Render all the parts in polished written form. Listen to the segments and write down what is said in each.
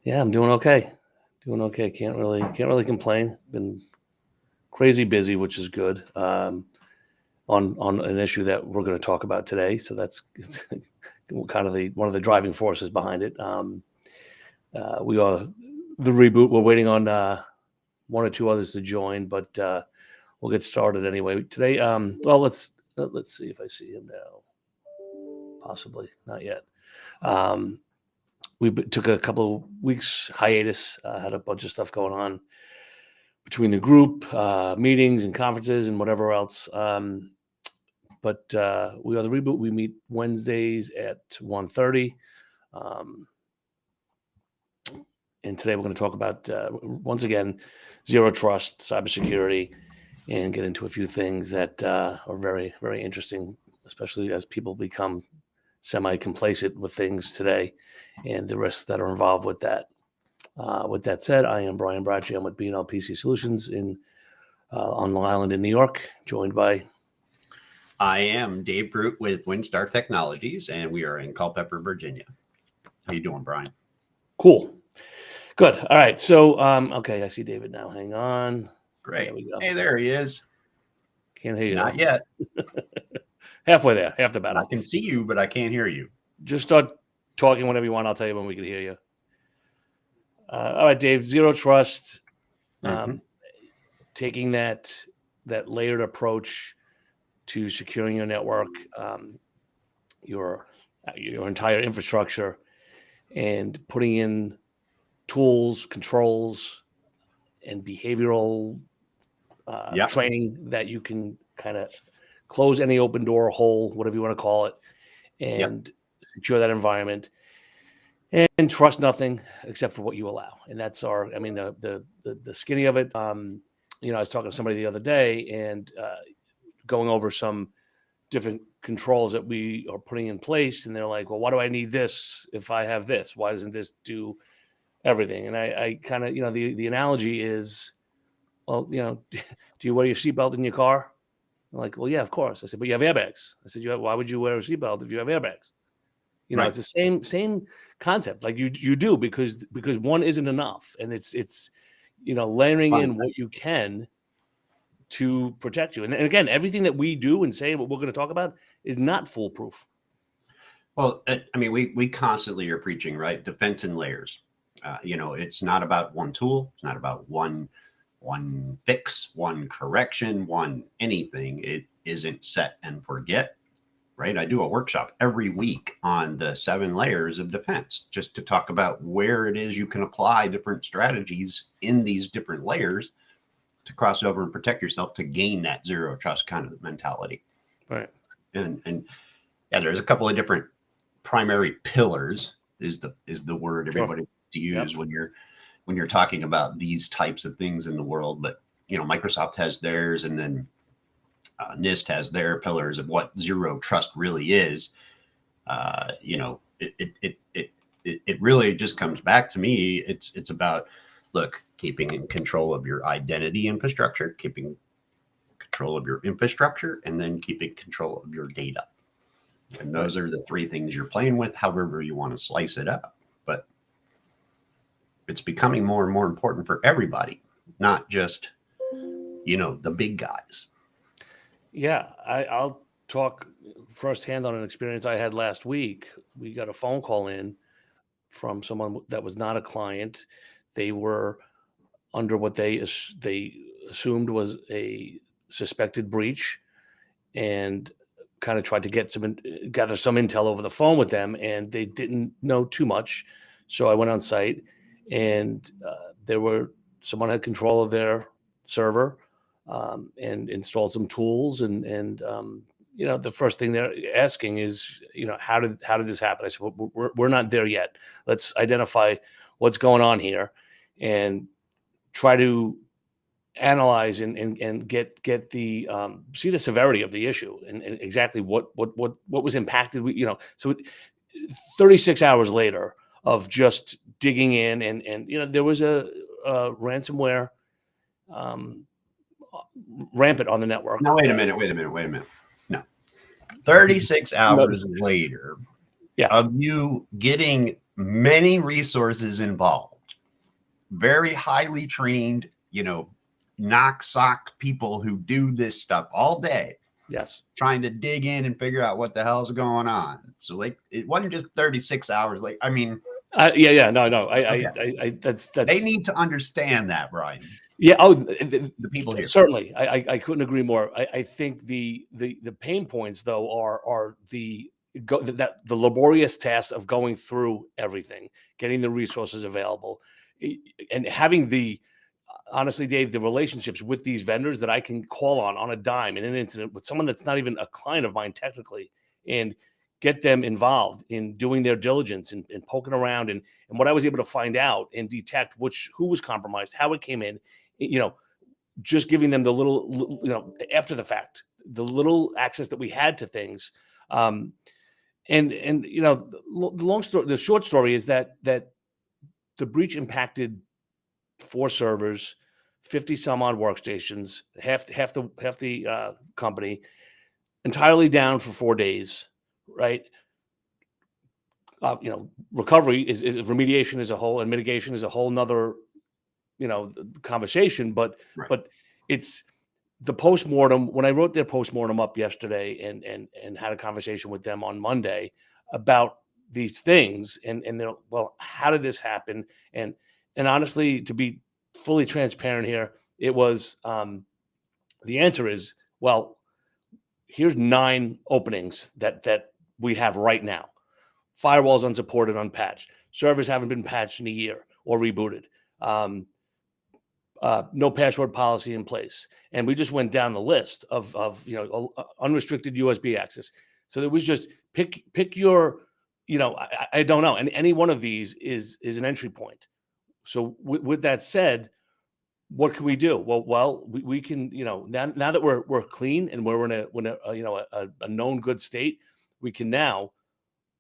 Yeah, I'm doing okay. Doing okay. Can't really complain. Been crazy busy, which is good. On an issue that we're going to talk about today. So that's it's kind of the one of the driving forces behind it. We are the reboot. We're waiting on one or two others to join, but we'll get started anyway today. Well, let's see if I see him now. Possibly not yet. Um, took a couple of weeks hiatus. Had a bunch of stuff going on between the group meetings and conferences and whatever else. But we are the reboot. We meet Wednesdays at 1:30. And today we're going to talk about, once again, Zero Trust, cybersecurity, and get into a few things that are very, very interesting, especially as people become semi-complacent with things today and the risks that are involved with that. With that said, I am Brian Bracci. I'm with B&L PC Solutions on Long Island in New York, joined by... I am Dave Groot with WinStar Technologies, and we are in Culpeper, Virginia. How you doing, Brian? Cool. Good. All right. So, okay, I see David now. Hang on. Great. There we go. Hey, there he is. Can't hear you. Not yet. Halfway there. Half the battle. I can see you, but I can't hear you. Just start talking whenever you want. I'll tell you when we can hear you. All right, Dave. Zero Trust. Taking that layered approach to securing your network, your entire infrastructure, and putting in tools, controls, and behavioral training that you can kind of close any open door, hole, whatever you want to call it, and secure that environment and trust nothing except for what you allow. And that's the skinny of it. I was talking to somebody the other day and going over some different controls that we are putting in place. And they're like, well, why do I need this if I have this? Why doesn't this do everything? And I kind of, the analogy is, well, do you wear your seatbelt in your car? I'm like, well, yeah, of course. I said, but you have airbags. I said, why would you wear a seatbelt if you have airbags? Right. It's the same concept. Like you do because one isn't enough. And it's layering in what you can to protect you. And again, everything that we do and say and what we're going to talk about is not foolproof. Well, we constantly are preaching, right? Defense in layers. It's not about one tool. It's not about one fix, one correction, one anything. It isn't set and forget, right? I do a workshop every week on the 7 layers of defense, just to talk about where it is you can apply different strategies in these different layers to cross over and protect yourself to gain that zero trust kind of mentality. Right. And there's a couple of different primary pillars is the word everybody to use when you're talking about these types of things in the world. But Microsoft has theirs, and then NIST has their pillars of what zero trust really is. It really just comes back to me. It's about, look, keeping in control of your identity infrastructure, keeping control of your infrastructure, and then keeping control of your data. And those are the 3 things you're playing with, however you want to slice it up. But it's becoming more and more important for everybody, not just, the big guys. Yeah, I'll talk firsthand on an experience I had last week. We got a phone call in from someone that was not a client. They were under what they assumed was a suspected breach, and kind of tried to gather some intel over the phone with them, and they didn't know too much. So I went on site, and someone had control of their server and installed some tools, and the first thing they're asking is, how did this happen? I said, well, we're not there yet. Let's identify what's going on here and try to analyze and get the see the severity of the issue and exactly what was impacted. So 36 hours later of just digging in, and there was a ransomware rampant on the network. Now wait a minute. No, 36 hours later of you getting many resources involved, very highly trained, knock sock people who do this stuff all day. Yes. Trying to dig in and figure out what the hell's going on. So like, it wasn't just 36 hours. Like, I mean, yeah, no. That's they need to understand that, Brian. Yeah. Oh, The people here. certainly. I couldn't agree more. I think the pain points though are the laborious task of going through everything, getting the resources available, and having honestly, Dave, the relationships with these vendors that I can call on a dime in an incident with someone that's not even a client of mine technically, and get them involved in doing their diligence and poking around and what I was able to find out and detect who was compromised, how it came in, just giving them the little, after the fact, the little access that we had to things. And the short story is that the breach impacted 4 servers, 50 some odd workstations, half the company, entirely down for 4 days, right? Recovery is remediation as a whole, and mitigation is a whole nother, conversation. But it's the postmortem. When I wrote their postmortem up yesterday and had a conversation with them on Monday about these things, and they're, well, how did this happen? And honestly, to be fully transparent here, it was the answer is, well, here's 9 openings that we have right now. Firewalls unsupported, unpatched. Servers haven't been patched in a year or rebooted. No password policy in place. And we just went down the list of unrestricted USB access. So it was just pick your, I don't know. And any one of these is an entry point. So with that said, what can we do? Well, we can, now that we're clean and we're in a known good state, we can now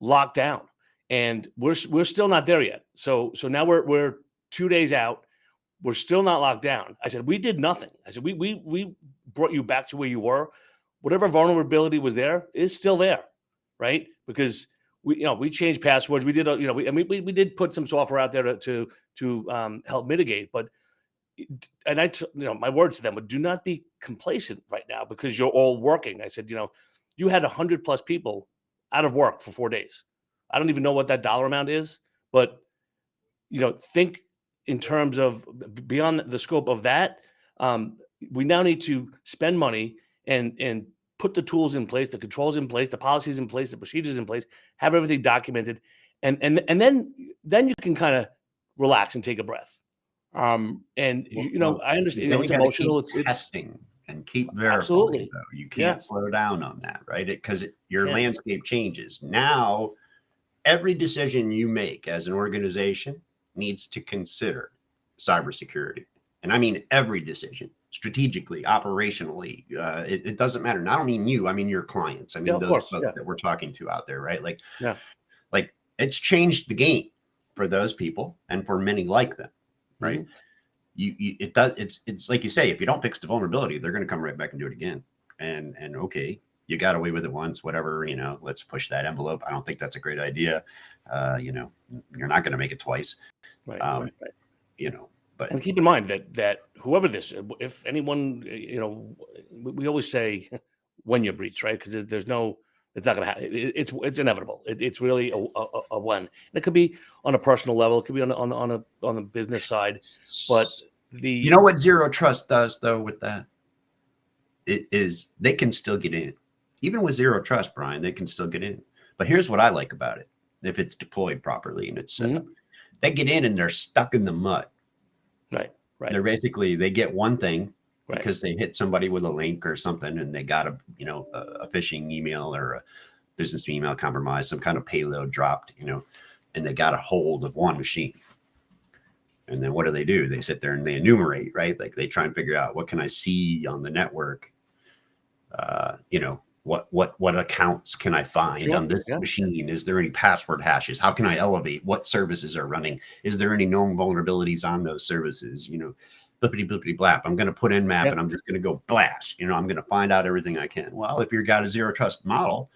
lock down, and we're still not there yet. So now we're 2 days out. We're still not locked down. I said, we did nothing. I said, we brought you back to where you were. Whatever vulnerability was there is still there, right? Because we changed passwords. We did, we did put some software out there to help mitigate, but. And my words to them would, do not be complacent right now because you're all working. I said, you had 100+ people out of work for 4 days. I don't even know what that dollar amount is, but think in terms of beyond the scope of that. We now need to spend money and put the tools in place, the controls in place, the policies in place, the procedures in place, have everything documented, and then you can kind of relax and take a breath. I understand, it's emotional. It's testing and keep verifying. Absolutely. Though. You can't slow down on that, right? Because your landscape changes. Now, every decision you make as an organization needs to consider cybersecurity. And I mean every decision, strategically, operationally. It doesn't matter. And I don't mean you, I mean your clients. I mean those folks that we're talking to out there, right? Like it's changed the game for those people and for many like them. Right. Mm-hmm. It's like you say, if you don't fix the vulnerability, they're going to come right back and do it again. And okay, you got away with it once, whatever, let's push that envelope. I don't think that's a great idea. You're not going to make it twice. Right. But and keep in mind that whoever if anyone, we always say when you're breached, right? Because it's not going to happen. It's inevitable. It's really a when. And it could be on a personal level. It could be on a business side. But what Zero Trust does though with that? It is they can still get in. Even with Zero Trust, Brian, they can still get in. But here's what I like about it: if it's deployed properly and it's set up, they get in and they're stuck in the mud. Right. They get one thing. Right. Because they hit somebody with a link or something and they got a phishing email or a business email compromise, some kind of payload dropped, and they got a hold of one machine. And then what do? They sit there and they enumerate, right? Like they try and figure out, what can I see on the network? What accounts can I find on this machine? Is there any password hashes? How can I elevate? What services are running? Is there any known vulnerabilities on those services? Blippity blippity blap. I'm going to put in map and I'm just going to go blast. I'm going to find out everything I can. Well, if you've got a Zero Trust model,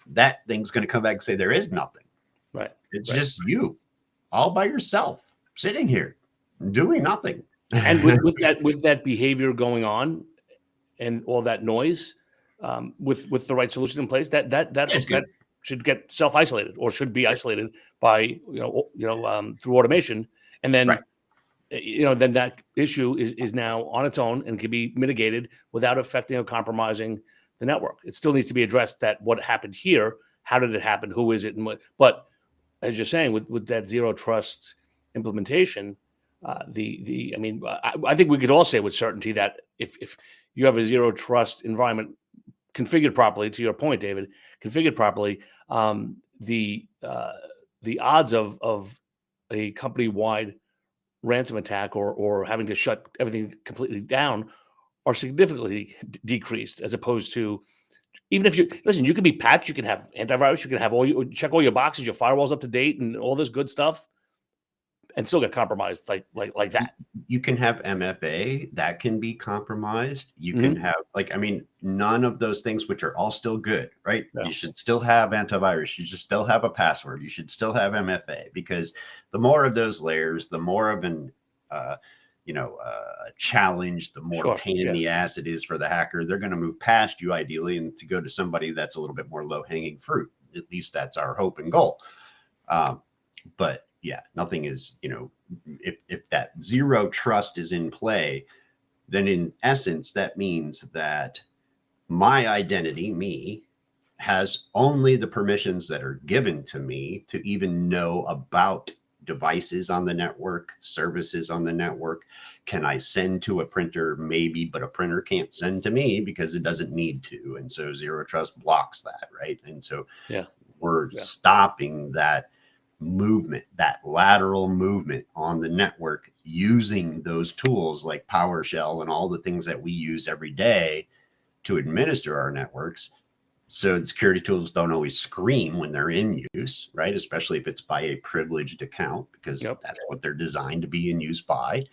that thing's going to come back and say there is nothing. Right. It's just you all by yourself sitting here. doing nothing. And with that behavior going on and all that noise, with the right solution in place, that should get self-isolated or should be isolated by through automation, and then Right. then that issue is now on its own and can be mitigated without affecting or compromising the network. It still needs to be addressed that what happened here, how did it happen, who is it, and what. But as you're saying, with that zero trust implementation, I think we could all say with certainty that if you have a zero trust environment configured properly, to your point, David, configured properly, the odds of a company wide ransom attack or having to shut everything completely down are significantly decreased, as opposed to, even if you listen, you can be patched, you can have antivirus, you can have check all your boxes, your firewall's up to date, and all this good stuff, and still get compromised like that. You can have MFA that can be compromised. You can have, none of those things, which are all still good, right? Yeah. You should still have antivirus. You should still have a password. You should still have MFA, because the more of those layers, the more of an, challenge, the more pain in the ass it is for the hacker. They're going to move past you ideally and to go to somebody that's a little bit more low hanging fruit. At least that's our hope and goal. But yeah, nothing is, if that zero trust is in play, then in essence, that means that my identity, me, has only the permissions that are given to me to even know about devices on the network, services on the network. Can I send to a printer? Maybe, but a printer can't send to me because it doesn't need to. And so zero trust blocks that, right? And so we're stopping that movement, that lateral movement on the network, using those tools like PowerShell and all the things that we use every day to administer our networks. So the security tools don't always scream when they're in use, right? Especially if it's by a privileged account, because that's what they're designed to be and used by.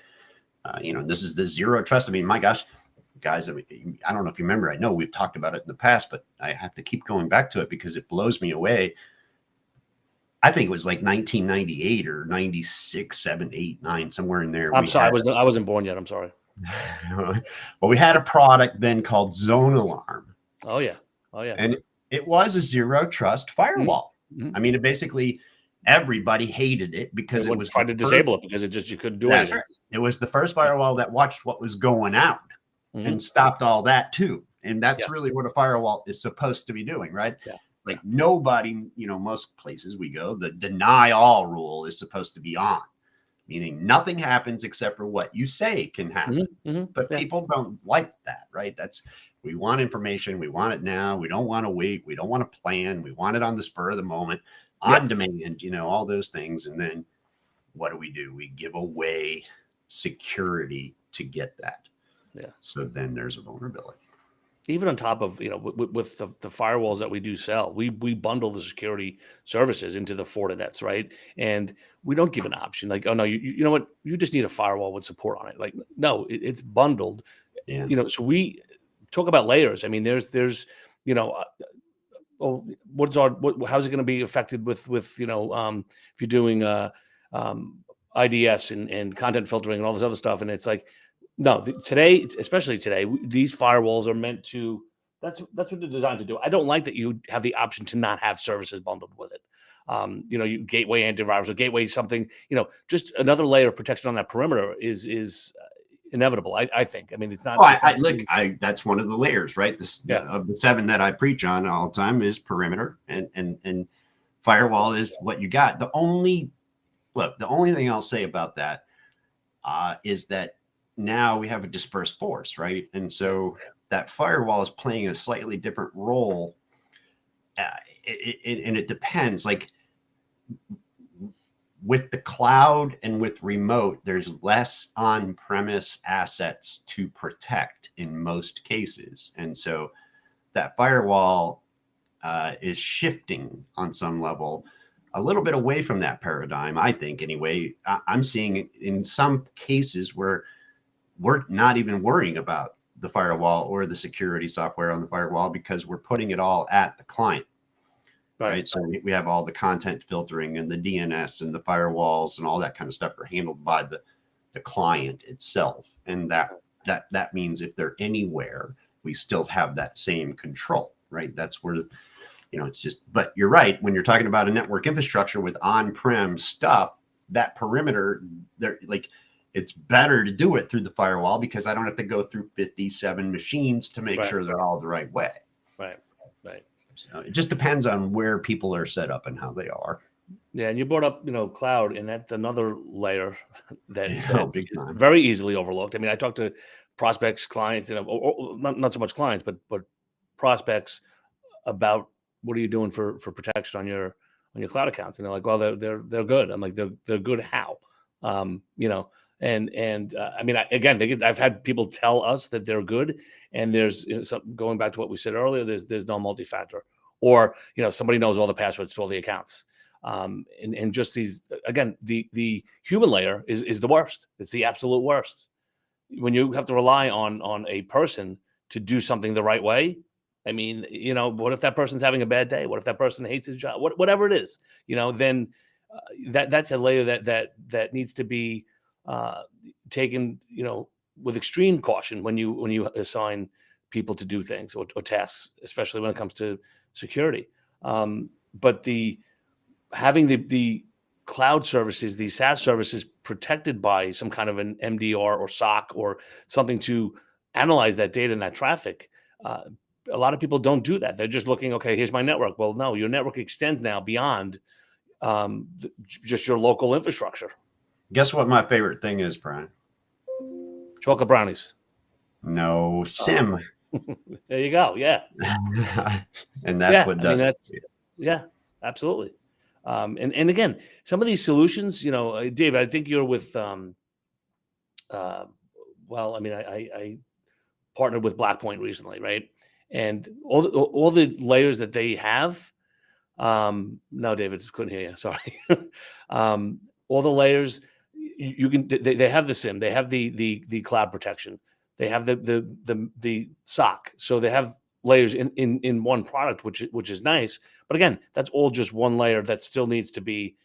This is the zero trust. I mean, my gosh, guys, I don't know if you remember. I know we've talked about it in the past, but I have to keep going back to it because it blows me away. I think it was like 1998 or 96, 7, 8, 9, somewhere in there. I'm sorry, I wasn't born yet. I'm sorry. Well, we had a product then called Zone Alarm. Oh yeah. And it was a zero trust firewall. Mm-hmm. I mean, it basically, everybody hated it because it was tried to disable it because you couldn't do anything. Right. It was the first firewall that watched what was going out and stopped all that too. And that's really what a firewall is supposed to be doing, right? Yeah. Like nobody, most places we go, the deny all rule is supposed to be on, meaning nothing happens except for what you say can happen. But people don't like that, right? We want information. We want it now. We don't want to wait. We don't want to plan. We want it on the spur of the moment, on demand, all those things. And then what do? We give away security to get that. Yeah. So then there's a vulnerability. Even on top of, with the firewalls that we do sell, we bundle the security services into the Fortinets, right? And we don't give an option like, oh no, you know what, you just need a firewall with support on it. Like, no, it's bundled. Yeah. So we talk about layers. I mean, there's how's it going to be affected with if you're doing IDS and content filtering and all this other stuff, and it's like, no, today, especially today, these firewalls are meant to. That's what they're designed to do. I don't like that you have the option to not have services bundled with it. You gateway antivirus or gateway something. Just another layer of protection on that perimeter is inevitable. I think. I mean, it's not. That's one of the layers, right? Of the 7 that I preach on all the time is perimeter, and firewall is what you got. The only thing I'll say about that is that now we have a dispersed force, right? And so that firewall is playing a slightly different role. And it depends. Like with the cloud and with remote, there's less on-premise assets to protect in most cases. And so that firewall is shifting on some level a little bit away from that paradigm, I think, anyway. I'm seeing it in some cases where we're not even worrying about the firewall or the security software on the firewall because we're putting it all at the client, right? So we have all the content filtering and the DNS and the firewalls and all that kind of stuff are handled by the the client itself. And that means if they're anywhere, we still have that same control, right? That's where, it's just, but you're right. When you're talking about a network infrastructure with on-prem stuff, that perimeter, there, like, it's better to do it through the firewall because I don't have to go through 57 machines to make sure they're all the right way. Right. So it just depends on where people are set up and how they are. Yeah, and you brought up, cloud, and that's another layer that big is time. very easily overlooked. I mean, I talk to prospects, clients, or not so much clients, but prospects about what are you doing for protection on your cloud accounts, and they're like, well, they're good. I'm like, they're good how, and I mean, I've had people tell us that they're good, and there's going back to what we said earlier, there's no multi-factor, or somebody knows all the passwords to all the accounts. And just these, again, the human layer is the worst. It's the absolute worst. When you have to rely on a person to do something the right way. I mean, what if that person's having a bad day? What if that person hates his job? Whatever it is, then that's a layer that needs to be taken, with extreme caution when you assign people to do things or tasks, especially when it comes to security. But having the cloud services, these SaaS services, protected by some kind of an MDR or SOC or something to analyze that data and that traffic. A lot of people don't do that. They're just looking, okay, here's my network. Well, no, your network extends now beyond just your local infrastructure. Guess what my favorite thing is, Brian? Chocolate brownies. No, SIM. There you go. Yeah. And that's what does it. Yeah, absolutely. And again, some of these solutions, Dave, I think you're with, I partnered with Blackpoint recently, right? And all the layers that they have, no, David, just couldn't hear you. Sorry. All the layers you can, they have the SIM, they have the cloud protection, they have the SOC. So they have layers in one product, which is nice. But again, that's all just one layer that still needs to be,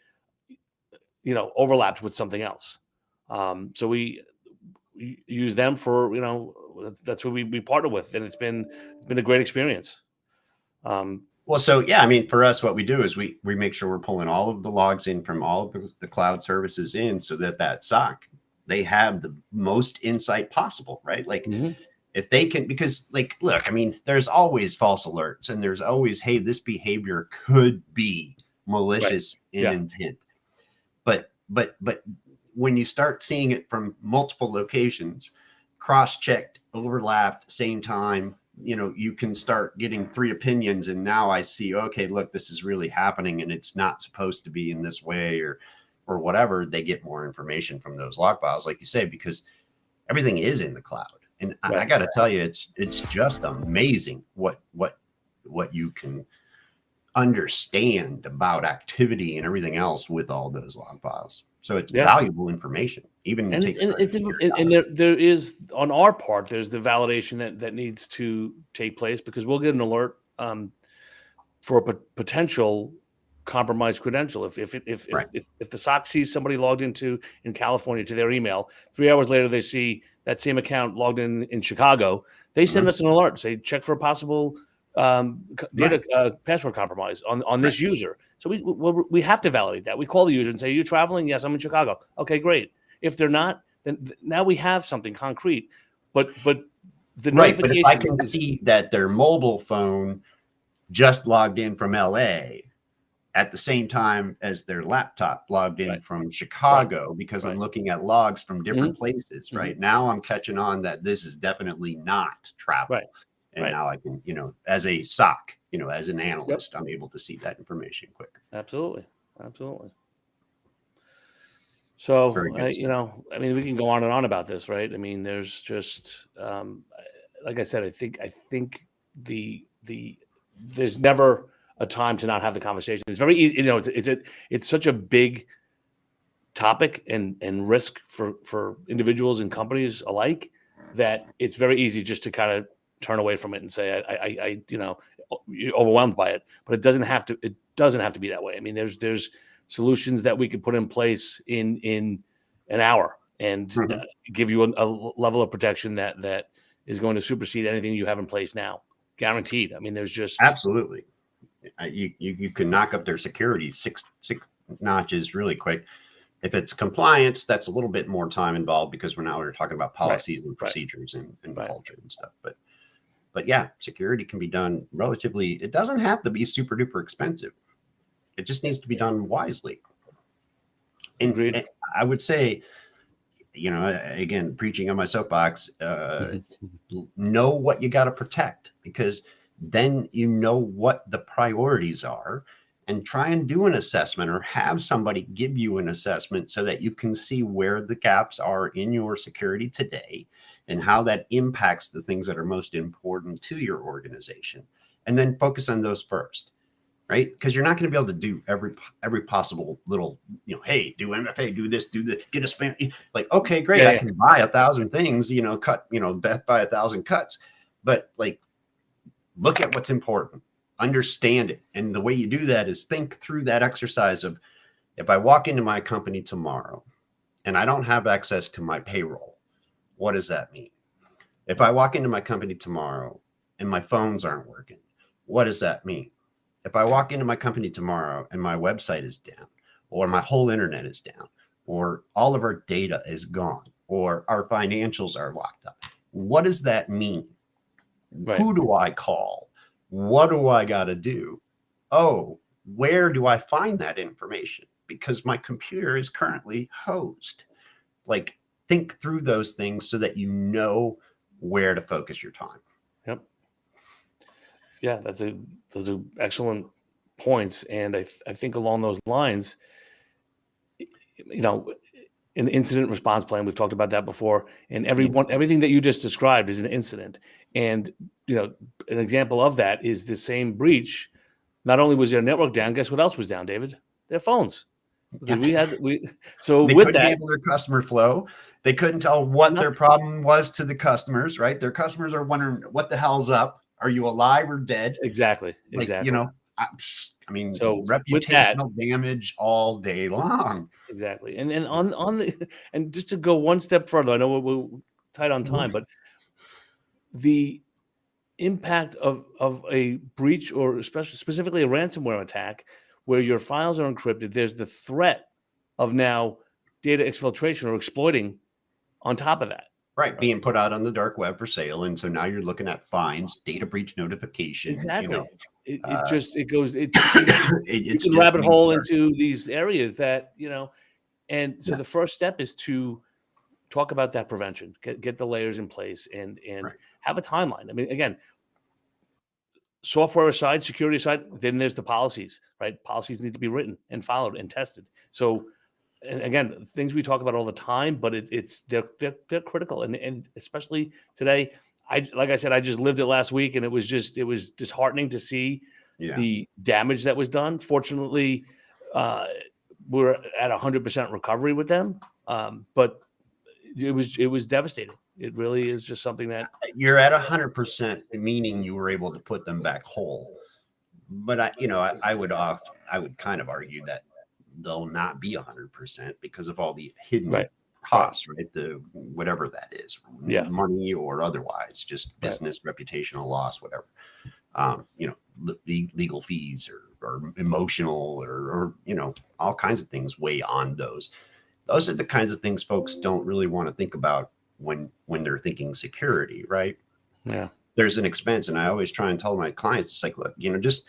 overlapped with something else. So we use them for, that's what we partner with, and it's been a great experience. Well, so yeah, I mean, for us, what we do is we make sure we're pulling all of the logs in from all of the cloud services in, so that SOC, they have the most insight possible, right? Like, if they can, because like, look, I mean, there's always false alerts, and there's always, hey, this behavior could be malicious in intent. But when you start seeing it from multiple locations, cross-checked, overlapped, same time, you can start getting three opinions. And now I see, okay, look, this is really happening, and it's not supposed to be in this way, or whatever. They get more information from those log files, like you say, because everything is in the cloud. And I got to tell you, it's just amazing what you can understand about activity and everything else with all those log files. So it's valuable information. Even and there is, on our part, there's the validation that needs to take place, because we'll get an alert for a potential compromised credential. If the SOC sees somebody logged in California to their email, 3 hours later they see that same account logged in Chicago, they send us an alert, say check for a possible data password compromise on this user. So we have to validate that. We call the user and say, "Are you traveling?" "Yes, I'm in Chicago." "Okay, great." If they're not, then now we have something concrete. But the notification, but if I can see that their mobile phone just logged in from LA at the same time as their laptop logged in from Chicago, because I'm looking at logs from different places, right? Now I'm catching on that this is definitely not travel. And now I can, as a SOC, as an analyst, I'm able to see that information quick. Absolutely. So, I mean, we can go on and on about this, right? I mean, there's just, like I said, I think there's never a time to not have the conversation. It's very easy, it's such a big topic and risk for individuals and companies alike, that it's very easy just to kind of turn away from it and say, you're overwhelmed by it. But it doesn't have to be that way. I mean, there's solutions that we could put in place in an hour, and give you a level of protection that is going to supersede anything you have in place now, guaranteed. I mean, there's just Absolutely. You can knock up their security six notches really quick. If it's compliance, that's a little bit more time involved because we're talking about policies and procedures and culture and stuff. But yeah, security can be done relatively. It doesn't have to be super duper expensive. It just needs to be done wisely. And I would say, again, preaching on my soapbox, know what you got to protect, because then you know what the priorities are, and try and do an assessment or have somebody give you an assessment so that you can see where the gaps are in your security today and how that impacts the things that are most important to your organization, and then focus on those first. Right? Because you're not going to be able to do every possible little, hey, do MFA, do this, get a spam. Like, okay, great. I can buy 1,000 things, cut, death by 1,000 cuts. But like, look at what's important, understand it. And the way you do that is think through that exercise of, if I walk into my company tomorrow and I don't have access to my payroll, what does that mean? If I walk into my company tomorrow and my phones aren't working, what does that mean? If I walk into my company tomorrow and my website is down, or my whole internet is down, or all of our data is gone, or our financials are locked up, what does that mean? Who do I call? What do I got to do? Oh, where do I find that information? Because my computer is currently hosed. Like, think through those things so that you know where to focus your time. Yep. Yeah, those are excellent points. And I think along those lines, an incident response plan, we've talked about that before, and everything that you just described is an incident. And an example of that is the same breach. Not only was their network down, guess what else was down, David? Their phones. Because so they with couldn't that, handle their customer flow. They couldn't tell what their problem was to the customers, right? Their customers are wondering, what the hell's up? Are you alive or dead? Exactly. I mean, so reputational damage all day long. Exactly. And on the, and just to go one step further, I know we're tight on time, but the impact of a breach, or specifically a ransomware attack, where your files are encrypted, there's the threat of now data exfiltration or exploiting on top of that. Right, being put out on the dark web for sale, and so now you're looking at fines, data breach notification. Exactly. It can rabbit hole into these areas that and so the first step is to talk about that prevention, get the layers in place, and have a timeline. I mean, again, software aside, security aside, then there's the policies, right? Policies need to be written and followed and tested. So, and again, things we talk about all the time, but they're critical, and especially today. Like I said, I just lived it last week, and it was disheartening to see the damage that was done. Fortunately, we're at 100% recovery with them, but it was devastating. It really is just something that you're at 100%, meaning you were able to put them back whole. But I would kind of argue that they'll not be 100% because of all the hidden costs, right? The whatever that is, money or otherwise, just business, reputational loss, whatever. Legal fees or emotional or all kinds of things weigh on those. Those are the kinds of things folks don't really want to think about when they're thinking security, right? Yeah. There's an expense, and I always try and tell my clients, it's like, look, just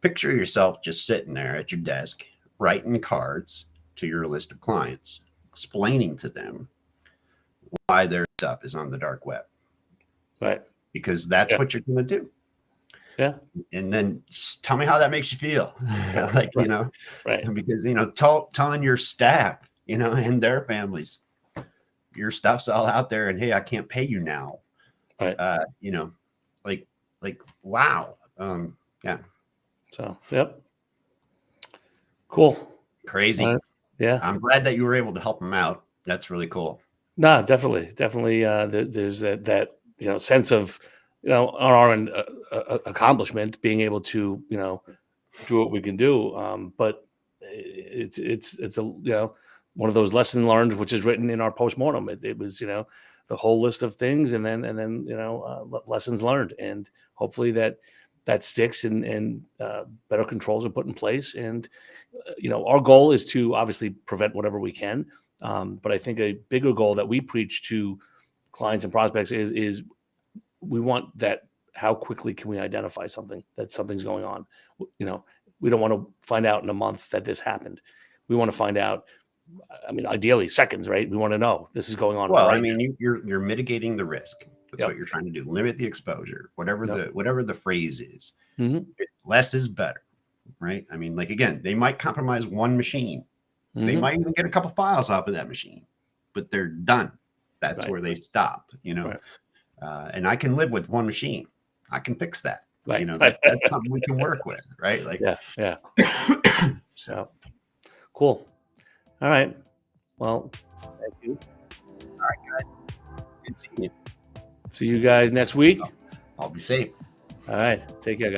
picture yourself just sitting there at your desk, writing cards to your list of clients, explaining to them why their stuff is on the dark web. Right. Because that's what you're going to do. Yeah. And then tell me how that makes you feel. Like, right. Because, telling your staff, and their families, your stuff's all out there, and hey, I can't pay you now. Right. Like, wow. Yeah. So, yep. Cool. Crazy. Yeah. I'm glad that you were able to help them out. That's really cool. No, definitely. There's that sense of, on our end, accomplishment, being able to, do what we can do. But it's a, one of those lessons learned, which is written in our postmortem. It was, the whole list of things, and then lessons learned, and hopefully that sticks, and better controls are put in place. And our goal is to obviously prevent whatever we can, but I think a bigger goal that we preach to clients and prospects is we want that. How quickly can we identify something's going on? We don't want to find out in a month that this happened. We want to find out, ideally seconds, right? We want to know this is going on. Well, right you're mitigating the risk. That's Yep. what you're trying to do. Limit the exposure, whatever Yep. the phrase is. Mhm. Less is better, right? Like, again, they might compromise one machine. They Mhm. might even get a couple files off of that machine, but they're done. That's Right. where they stop, Right. and I can live with one machine. I can fix that. Right. That's something we can work with, right? Like, Yeah. so. Cool. All right. Well, thank you. All right, guys. Good seeing you. See you guys next week. I'll be safe. All right. Take care, guys.